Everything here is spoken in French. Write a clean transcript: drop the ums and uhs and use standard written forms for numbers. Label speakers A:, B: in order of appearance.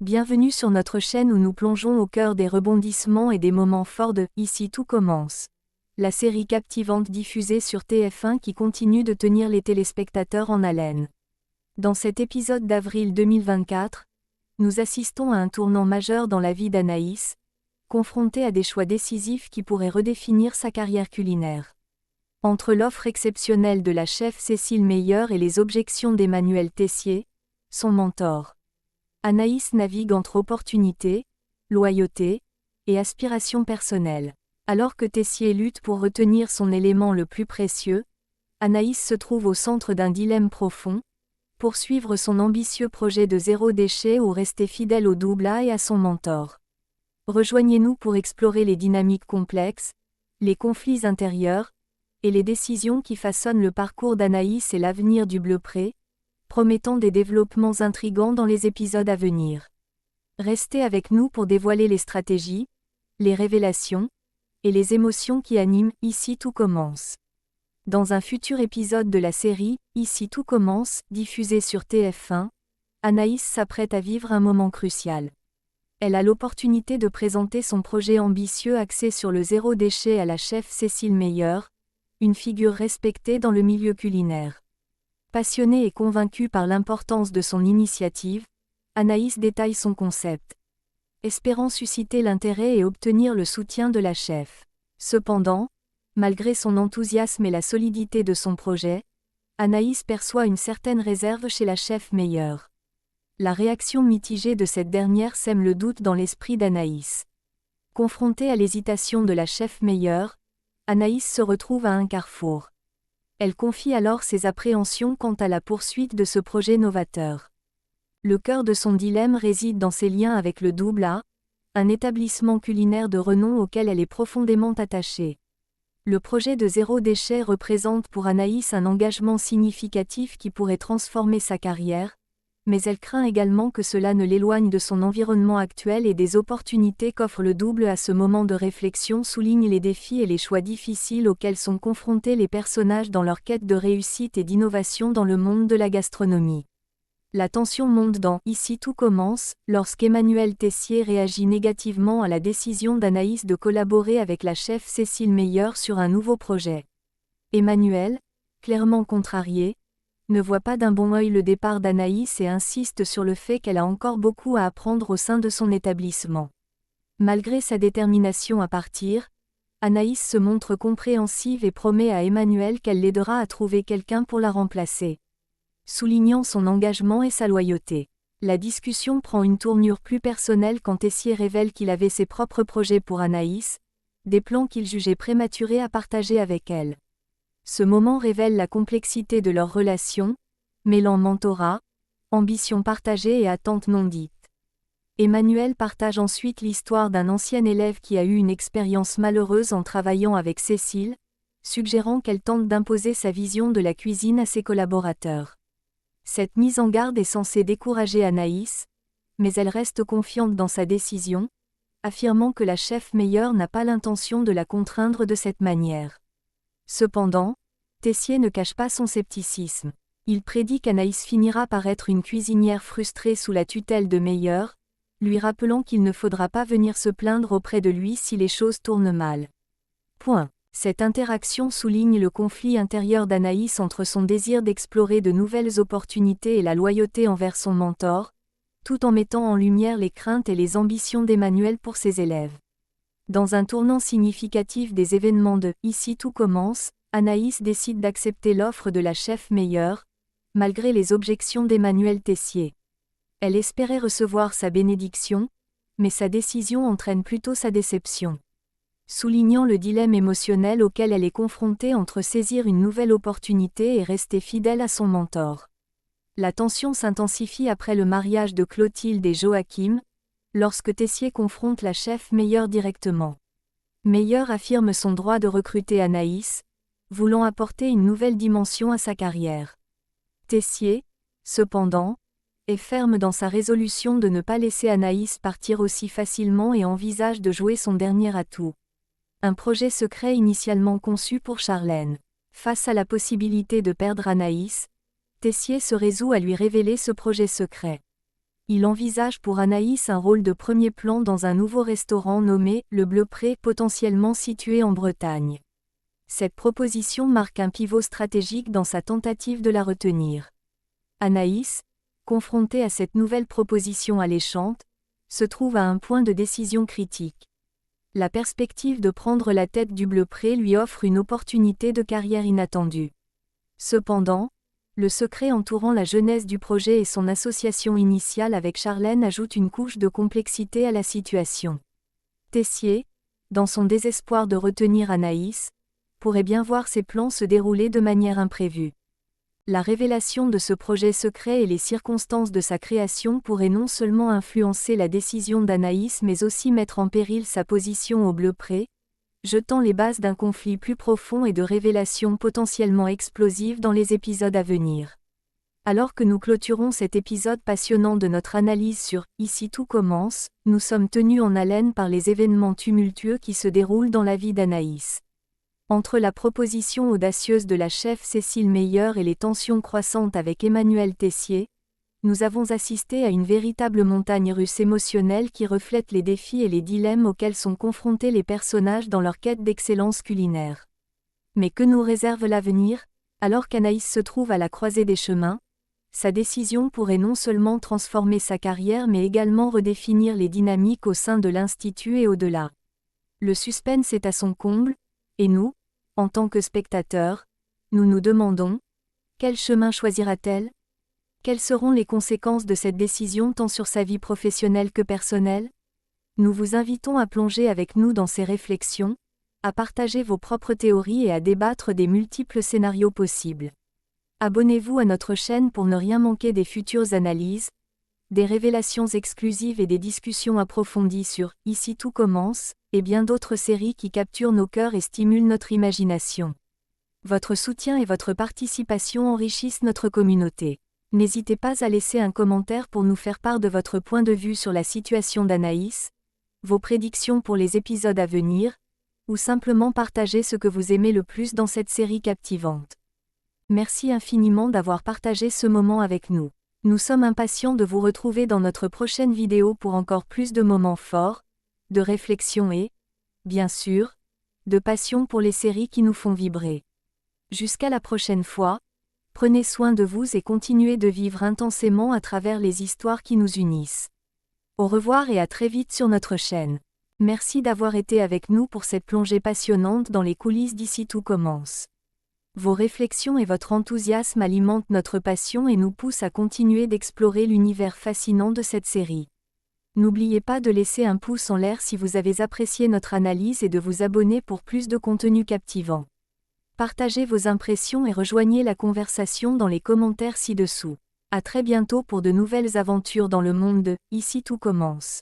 A: Bienvenue sur notre chaîne où nous plongeons au cœur des rebondissements et des moments forts de Ici tout commence. La série captivante diffusée sur TF1 qui continue de tenir les téléspectateurs en haleine. Dans cet épisode d'avril 2024, nous assistons à un tournant majeur dans la vie d'Anaïs, confrontée à des choix décisifs qui pourraient redéfinir sa carrière culinaire. Entre l'offre exceptionnelle de la chef Cécile Meyer et les objections d'Emmanuel Tessier, son mentor, Anaïs navigue entre opportunité, loyauté et aspiration personnelle. Alors que Tessier lutte pour retenir son élément le plus précieux, Anaïs se trouve au centre d'un dilemme profond: poursuivre son ambitieux projet de zéro déchet ou rester fidèle au double A et à son mentor. Rejoignez-nous pour explorer les dynamiques complexes, les conflits intérieurs et les décisions qui façonnent le parcours d'Anaïs et l'avenir du Bleu Pré, promettant des développements intrigants dans les épisodes à venir. Restez avec nous pour dévoiler les stratégies, les révélations et les émotions qui animent Ici tout commence. Dans un futur épisode de la série Ici tout commence, diffusée sur TF1, Anaïs s'apprête à vivre un moment crucial. Elle a l'opportunité de présenter son projet ambitieux axé sur le zéro déchet à la chef Cécile Meyer, une figure respectée dans le milieu culinaire. Passionnée et convaincue par l'importance de son initiative, Anaïs détaille son concept, espérant susciter l'intérêt et obtenir le soutien de la chef. Cependant, malgré son enthousiasme et la solidité de son projet, Anaïs perçoit une certaine réserve chez la chef Meyer. La réaction mitigée de cette dernière sème le doute dans l'esprit d'Anaïs. Confrontée à l'hésitation de la chef Meyer, Anaïs se retrouve à un carrefour. Elle confie alors ses appréhensions quant à la poursuite de ce projet novateur. Le cœur de son dilemme réside dans ses liens avec le Double A, un établissement culinaire de renom auquel elle est profondément attachée. Le projet de zéro déchet représente pour Anaïs un engagement significatif qui pourrait transformer sa carrière, mais elle craint également que cela ne l'éloigne de son environnement actuel et des opportunités qu'offre le double. À ce moment de réflexion souligne les défis et les choix difficiles auxquels sont confrontés les personnages dans leur quête de réussite et d'innovation dans le monde de la gastronomie. La tension monte dans Ici tout commence, lorsqu'Emmanuel Tessier réagit négativement à la décision d'Anaïs de collaborer avec la chef Cécile Meyer sur un nouveau projet. Emmanuel, clairement contrarié, ne voit pas d'un bon œil le départ d'Anaïs et insiste sur le fait qu'elle a encore beaucoup à apprendre au sein de son établissement. Malgré sa détermination à partir, Anaïs se montre compréhensive et promet à Emmanuel qu'elle l'aidera à trouver quelqu'un pour la remplacer, soulignant son engagement et sa loyauté. La discussion prend une tournure plus personnelle quand Tessier révèle qu'il avait ses propres projets pour Anaïs, des plans qu'il jugeait prématurés à partager avec elle. Ce moment révèle la complexité de leur relation, mêlant mentorat, ambition partagée et attentes non dites. Emmanuel partage ensuite l'histoire d'un ancien élève qui a eu une expérience malheureuse en travaillant avec Cécile, suggérant qu'elle tente d'imposer sa vision de la cuisine à ses collaborateurs. Cette mise en garde est censée décourager Anaïs, mais elle reste confiante dans sa décision, affirmant que la chef Meyer n'a pas l'intention de la contraindre de cette manière. Cependant, Tessier ne cache pas son scepticisme. Il prédit qu'Anaïs finira par être une cuisinière frustrée sous la tutelle de Meyer, lui rappelant qu'il ne faudra pas venir se plaindre auprès de lui si les choses tournent mal. Cette interaction souligne le conflit intérieur d'Anaïs entre son désir d'explorer de nouvelles opportunités et la loyauté envers son mentor, tout en mettant en lumière les craintes et les ambitions d'Emmanuel pour ses élèves. Dans un tournant significatif des événements de Ici tout commence, Anaïs décide d'accepter l'offre de la chef Meyer, malgré les objections d'Emmanuel Tessier. Elle espérait recevoir sa bénédiction, mais sa décision entraîne plutôt sa déception. Soulignant le dilemme émotionnel auquel elle est confrontée entre saisir une nouvelle opportunité et rester fidèle à son mentor. La tension s'intensifie après le mariage de Clotilde et Joachim, lorsque Tessier confronte la chef Meyer directement. Meyer affirme son droit de recruter Anaïs, voulant apporter une nouvelle dimension à sa carrière. Tessier, cependant, est ferme dans sa résolution de ne pas laisser Anaïs partir aussi facilement et envisage de jouer son dernier atout. Un projet secret initialement conçu pour Charlène. Face à la possibilité de perdre Anaïs, Tessier se résout à lui révéler ce projet secret. Il envisage pour Anaïs un rôle de premier plan dans un nouveau restaurant nommé Le Bleu Pré, potentiellement situé en Bretagne. Cette proposition marque un pivot stratégique dans sa tentative de la retenir. Anaïs, confrontée à cette nouvelle proposition alléchante, se trouve à un point de décision critique. La perspective de prendre la tête du Bleu Pré lui offre une opportunité de carrière inattendue. Cependant, le secret entourant la genèse du projet et son association initiale avec Charlène ajoute une couche de complexité à la situation. Tessier, dans son désespoir de retenir Anaïs, pourrait bien voir ses plans se dérouler de manière imprévue. La révélation de ce projet secret et les circonstances de sa création pourraient non seulement influencer la décision d'Anaïs mais aussi mettre en péril sa position au Bleu Pré, jetant les bases d'un conflit plus profond et de révélations potentiellement explosives dans les épisodes à venir. Alors que nous clôturons cet épisode passionnant de notre analyse sur « Ici tout commence », nous sommes tenus en haleine par les événements tumultueux qui se déroulent dans la vie d'Anaïs. Entre la proposition audacieuse de la chef Cécile Meyer et les tensions croissantes avec Emmanuel Tessier, nous avons assisté à une véritable montagne russe émotionnelle qui reflète les défis et les dilemmes auxquels sont confrontés les personnages dans leur quête d'excellence culinaire. Mais que nous réserve l'avenir, alors qu'Anaïs se trouve à la croisée des chemins? Sa décision pourrait non seulement transformer sa carrière mais également redéfinir les dynamiques au sein de l'Institut et au-delà. Le suspense est à son comble, et nous, en tant que spectateurs, nous nous demandons, quel chemin choisira-t-elle? Quelles seront les conséquences de cette décision tant sur sa vie professionnelle que personnelle? Nous vous invitons à plonger avec nous dans ces réflexions, à partager vos propres théories et à débattre des multiples scénarios possibles. Abonnez-vous à notre chaîne pour ne rien manquer des futures analyses, des révélations exclusives et des discussions approfondies sur « Ici tout commence » et bien d'autres séries qui capturent nos cœurs et stimulent notre imagination. Votre soutien et votre participation enrichissent notre communauté. N'hésitez pas à laisser un commentaire pour nous faire part de votre point de vue sur la situation d'Anaïs, vos prédictions pour les épisodes à venir, ou simplement partager ce que vous aimez le plus dans cette série captivante. Merci infiniment d'avoir partagé ce moment avec nous. Nous sommes impatients de vous retrouver dans notre prochaine vidéo pour encore plus de moments forts, de réflexion et, bien sûr, de passion pour les séries qui nous font vibrer. Jusqu'à la prochaine fois, prenez soin de vous et continuez de vivre intensément à travers les histoires qui nous unissent. Au revoir et à très vite sur notre chaîne. Merci d'avoir été avec nous pour cette plongée passionnante dans les coulisses d'Ici tout commence. Vos réflexions et votre enthousiasme alimentent notre passion et nous poussent à continuer d'explorer l'univers fascinant de cette série. N'oubliez pas de laisser un pouce en l'air si vous avez apprécié notre analyse et de vous abonner pour plus de contenu captivant. Partagez vos impressions et rejoignez la conversation dans les commentaires ci-dessous. À très bientôt pour de nouvelles aventures dans le monde de « Ici tout commence ».